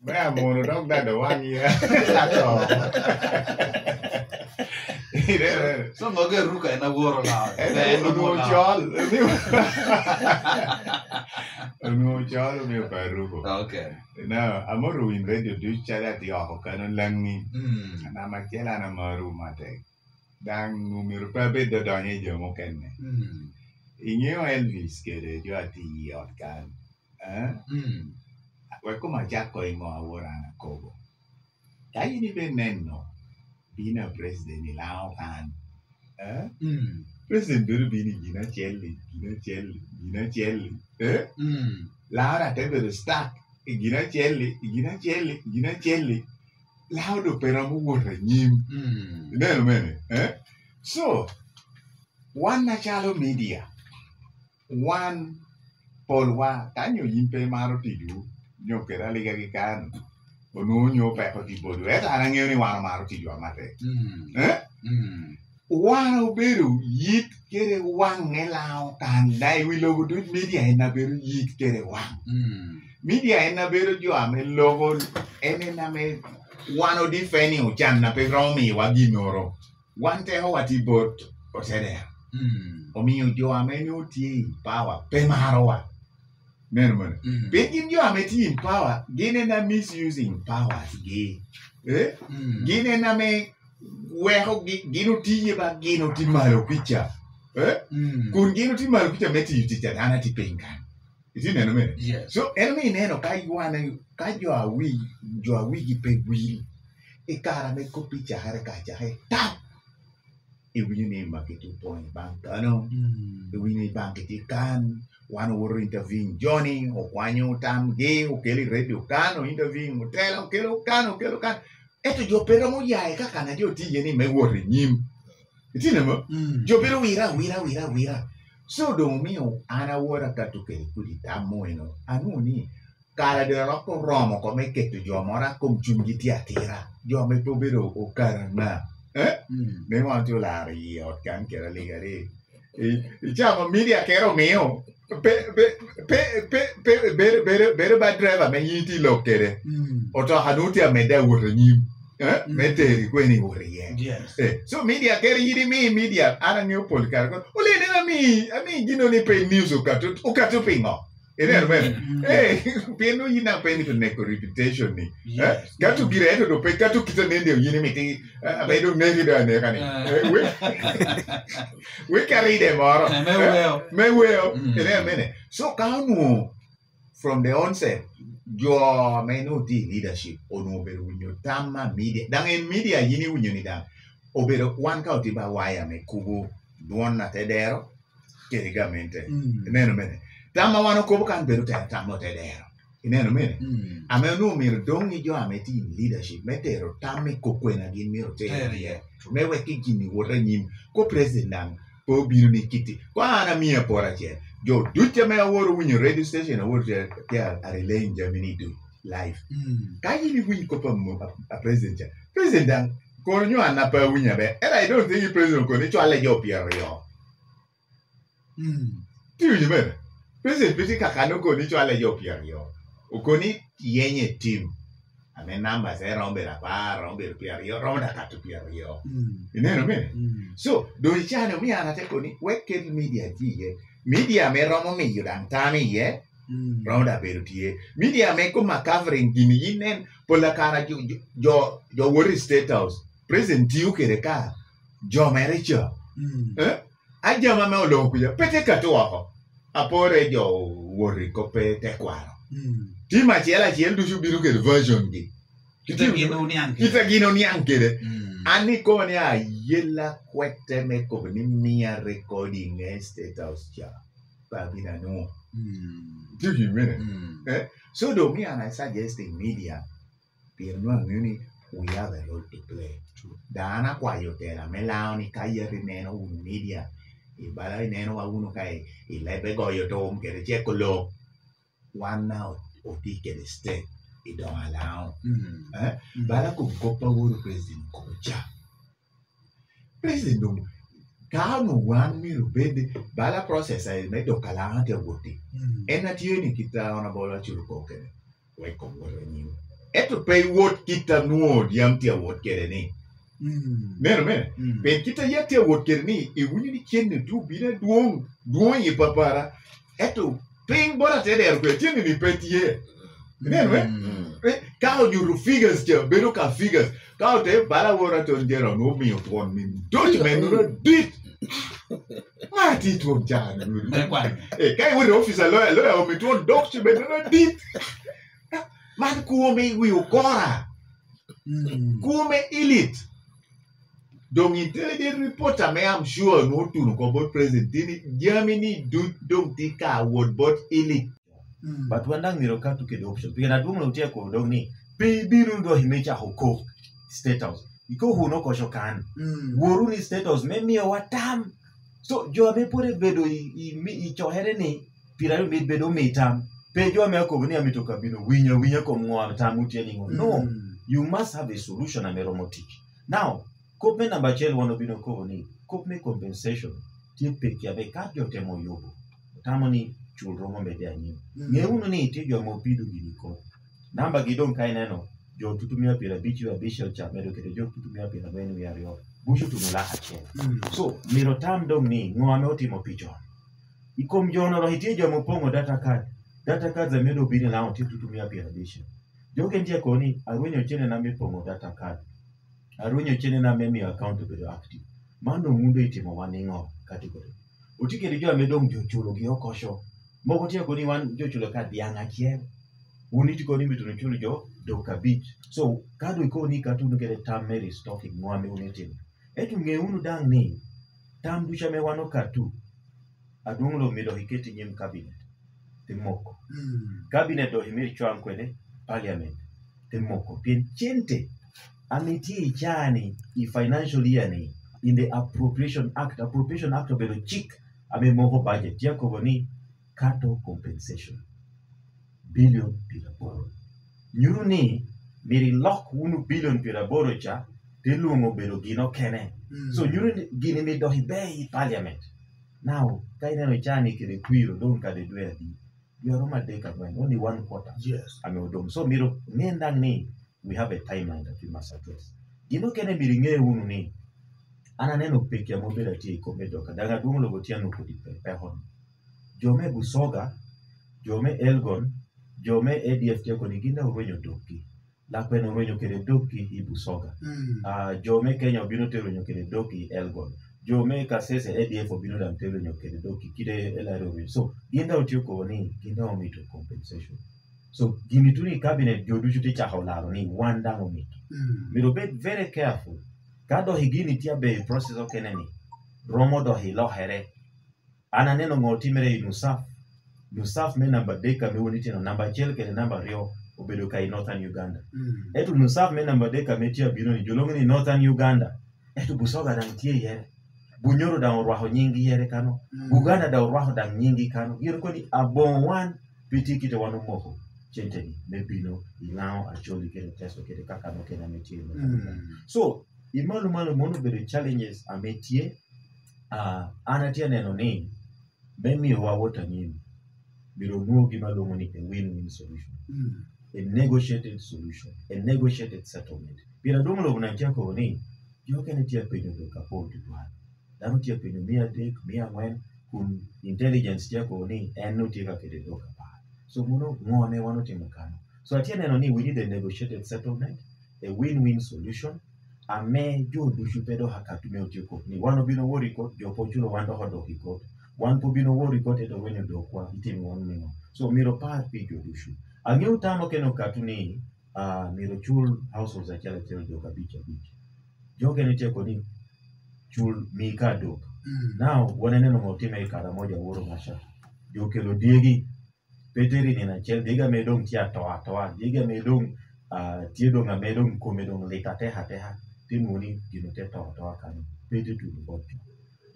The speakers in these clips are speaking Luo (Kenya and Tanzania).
Beh, mono dog da one year. So moga ruka ena woro la. No chol. No chol mi paruko. Okay. No, amoro in radio do chala ti ako kanon lang ni. Na makela na maru mate. Dang numero pa be do donye jo mo kenne. Inyo Elvis kede jo ati otkan. Wek kuma jako ingo awora na kogo. Kaya ni ben nenno. Bina president ni lao kan. President beru bini gina chelli. Laura te beru stack. Gina chelli. Laudo peramu wora nyim. Neno mene. So, one nachalo media. One polwa. Tanyo yimpe maro tidu. Nyo kera liga kikan. Onu nyo pepo tibodu. Arang ni wana maro tidu amate. Wana beru yit kere wang ngelao kandai wilogo du media ena beru yit kere wang. Media ena beru jo ame logo ene na me wano difeni uchan na pe romi waginoro. Wante ho watibot osede. Omi jo ame no ti power pe marowa. Nerman. Begin jo ame ti power gine na misusing powers ge. Gine na me weho gino tiye ba gino ti malo picha. Kun gino ti malo picha meti yutita dana ti pengan. Iti neno mene? Yes. So enemy neno ka jo awi gi pe will. E kara me ko picha hare kacha he tap. E wini makitu point bank ano. E wini bank ti kan one woro intervene Johnny o kwanyo tam ge o keli radio kan o intervene hotel o kelo kan. Eto jo pero mo ya e kaka na jo ti yeni me wori nyim. Iti nemo? Jo pero wira. So do mio ana wora katuke kuli tamoeno. Anu ni kala de roko romo come che tu jo mora com chungiti atira. Jo me pobero o karana. Me wanto la ri o kan che la lega ri. Diciamo media che ero mio. Bere ba driver me yiti lokere. Oto hanuti a me da wora nyim. Meteri kweni woriye. Yes. So media keri yiri mi media ana new policar. Ole na mi gino ni pe news ukatu pingo. Ene men. Peno yina pe ni neko reputation ni. Katu gireto do pe katu kita nende yini miti abedo negi da ne kani. We carry them oro. Me well. Ene men. So kanu from the onset your minority leadership ono beru winyo tama media dan en media yini winyo ni dan obero one kauti ba waya me kubo duon na tedero keligamente neno mene tama wano kubo kan beru tama tedero neno mene ame no mir dongi jo ameti leadership metero tame kokwena gin miro tedero me weki gini wora nyim ko president po biru ni kiti kwa ana mia pora che jo dutte me aworo winyo radio station aworo che a relay in Germany do live kayi ni win ko pam a president ko nyo anapa winya be and I don't think you president ko ni cho ale jo pierre yo tu you me president biti kakano ko ni cho ale jo pierre yo o ko ni yenye team ame namba se rombe la pa rombe pierre yo romba katu pierre yo ineno me so do chano mi ana te ko ni wicked media ji media me romo mi yudan tami ye ronda berutie media me ko makavering gini yinen pola kana jo worry state house present you kere ka jo merecho aja mama olo kuya pete katoa apore jo worry ko pete kwaro tima chiela chiel du biru ke version gi kita gino ni ankere ani ko ni a yela kwete me ko ni mia recording state house cha babina no do you mean so do me and I suggest in media per no ngini we have a role to play dana kwa yote la melao ni kayeri neno un media e bala neno wa uno kai e lebe go yoto mkere cheko lo one now o tike the state e don't allow bala kukopa wuru president kocha president kano wan miru bende bala process ay medo kalahante wote ena tieni kita ona bola churu kokene we ko woro nyu eto pe wot kita nuo yam tia wot kere ni neno mene pe kita ya tia wot kere ni e wuni ni kenne du bina duong ye papara eto ping bora te der ko tieni ni petie neno mene kao you figures tia bedo ka figures kao te bala wora to ngero no mi on min don't men no dit mati to jana kai wori officer lawyer o mi to doctor men no dit man kuome wi ukora kuome elite dong intelligence reporter me I'm sure no to no about president Germany don't think I would but elite but wandang miro ka to ke option pigana dum lo tie ko dong ni pe biru do himecha hoko state house iko huno ko shokan woru ni state house me mi watam so jo me pore bedo i chohere ni pirayo mid bedo metam pejo me ko ni amitoka bino winya ko mwa tamu tieni no you must have a solution ameromotich now kope number chel wono bino ko ni kope compensation ti peki abe ka jo temo yobo tamoni chulro mo mede anyi ngeuno ni ti jo mo pidu gini ko namba gidon kai neno jo tutumia pira bichi wa bishel cha medo kete jo tutumia pira benu ya rio bushu tunula hache so miro tam dong ni ngwame otimo picho ikom jono ro hitie jo mo pongo data cards are made of being allowed to tutumia pira bishi. Joke ndia koni arwenyo chene na mipongo data card. Arwenyo chene na memi account bedo active. Mando mundu itimo waningo category. Utike rijua medong jochulo giokosho. Moko tia koni wan jochulo card yanga kie. Uniti koni mitunu chulo jo doka beach. So kadu ikoni katunu kere tam meri stocking mwame unitimo. Etu ngeunu dang ni tam ducha me wano katu. Adunglo mido hiketi nyim cabinet. Timoko. Cabinet do himiri chuan kwene parliament. Timoko. Pien chente amiti chani I financial year ni in the appropriation act of the chick ame moho budget yako ni kato compensation billion piraboro. Nyuru ni miri lock 1 billion piraboro cha tilungo belo gino kene. So nyuru gini mi do hibe parliament. Now kaina no chani kile kwiro don ka de dwe di. You are only 1/4. Yes. I mean, so miro nendang ni we have a timeline that we must address. Gino kene miringe unu ni ana neno peke ya mobility ikomedo kadanga dungulo gotia no kudi pehon. Jome Busoga, Jome Elgon, Jome ADF tiako ni ginda uwenyo doki. Lakweno uwenyo kere doki I Busoga. Jome Kenya obinote uwenyo kere doki Elgon. Jome Kasese ADF obinote amtelo uwenyo kere doki kide LRO. So ginda utioko ni ginda omito compensation. So gimituni cabinet joduchu ticha haularo ni wanda omito. Miro be very careful. Kado higini tia be process okeneni. Romo do hilo here. Ana neno ngotimere Nusaf me number deka me uniti no number chel kele number rio obedo kai Northern Uganda. Etu Nusaf me number deka me tia bino ni jolongi ni Northern Uganda. Etu Busoga dang tie yere. Bunyoro dang orwaho nyingi yere kano. Uganda da orwaho dang nyingi kano. Giro koni abon wan piti kite wanu moho. Chenteni me bino ilao acholi kele testo kele kaka no kena me tie. So imalu mono bedo challenges a metie anatia neno ni Bemi wa wota nyini. Biro nuo gima longo ni a win-win solution. A negotiated solution. A negotiated settlement. Bira dumlo unantia ko ni yoke ni tia penyo do kapo tuwa. Dano tia penyo mia ngwen kun intelligence tia ko ni enu tia kede do kapa. So muno ngome wano timukano. So atia neno ni we need a negotiated settlement. A win-win solution. Ame jo dushupedo hakatume utiko. Ni wano bino wori ko jopo chulo wando hodo hiko. One po bino wori kote to wenyo do kwa itimi wanu. So miro pa pijo dushu. Ange utamo keno katuni miro chul households za chala chelo do kabicha bicha. Joke ni cheko ni chul mika do. Now waneneno motime ikara moja woro masha. Joke lo diegi peteri ni na chel diga medong tia toa. Diga medong tiedong a medong komedong leta teha. Timuni ginote toa kani. Peti tu bocho.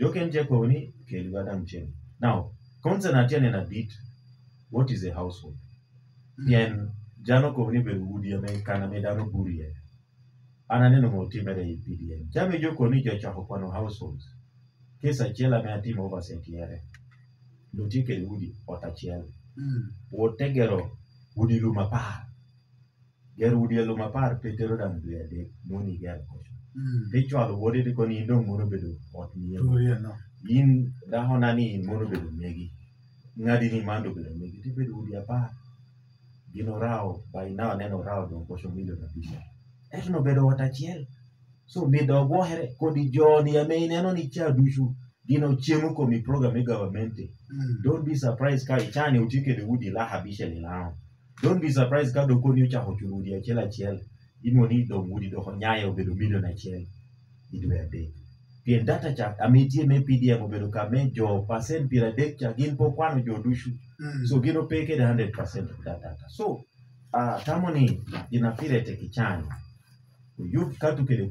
Joke njeko ni keliwada mcheni. Now, konza natiane na bit, what is a household? Yen, jano ko ni berudi ya kana medano buri ya. Ananeno motimere IPDM. Jame joko ni jachaho kwano households. Kesa chela me atimo oversight yere. Lutike udi otachiel. Wotegero udi lumapa. ger udi elo mapar petero dan dwe de moni ger kocho pichwalo wode de koni ndong mono bedo ot miye in dahona ni in mono bedo megi ngadi ni mando bedo megi ti bedo udi apar gino rao by now neno rao don kocho milion abisha etno bedo wata chiel so mido gohere kodi joni ame neno ni cha dushu gino chiemo ko mi program e government don't be surprised ka ichani utike de udi la habisha ni lao. Don't be surprised ka doko ni ucha hochurudi achiel imoni do udi do nyayo bedo milion achiel idwe ade pien data cha amitie me pdm obedo ka me jo percent pira dek cha gin po kwano jo dushu so gino peke the 100% of that data so tamoni inapire te kichani you katu kele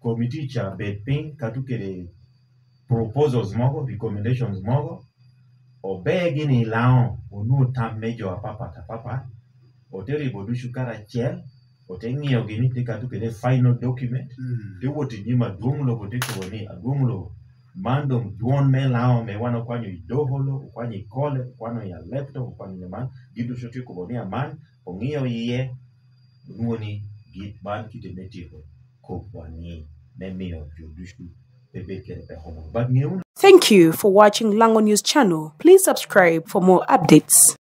committee cha bedping katu kele proposals mogo recommendations mogo obegi ni lao onu tam mejo apapa oteri bodushu kara chiel otengio gini tikatu kele final document te woti nyima duonglo boteko ni aduonglo mando duon me lao me wano kwanyo idoholo kwanyo ikole kwano ya laptop kwano nyaman gidu shoti ko ni aman ongio iye nuoni git ban kitemetiko ko kwani memio jodushu bebe kere pe homo but Thank you for watching Lango News channel. Please subscribe for more updates.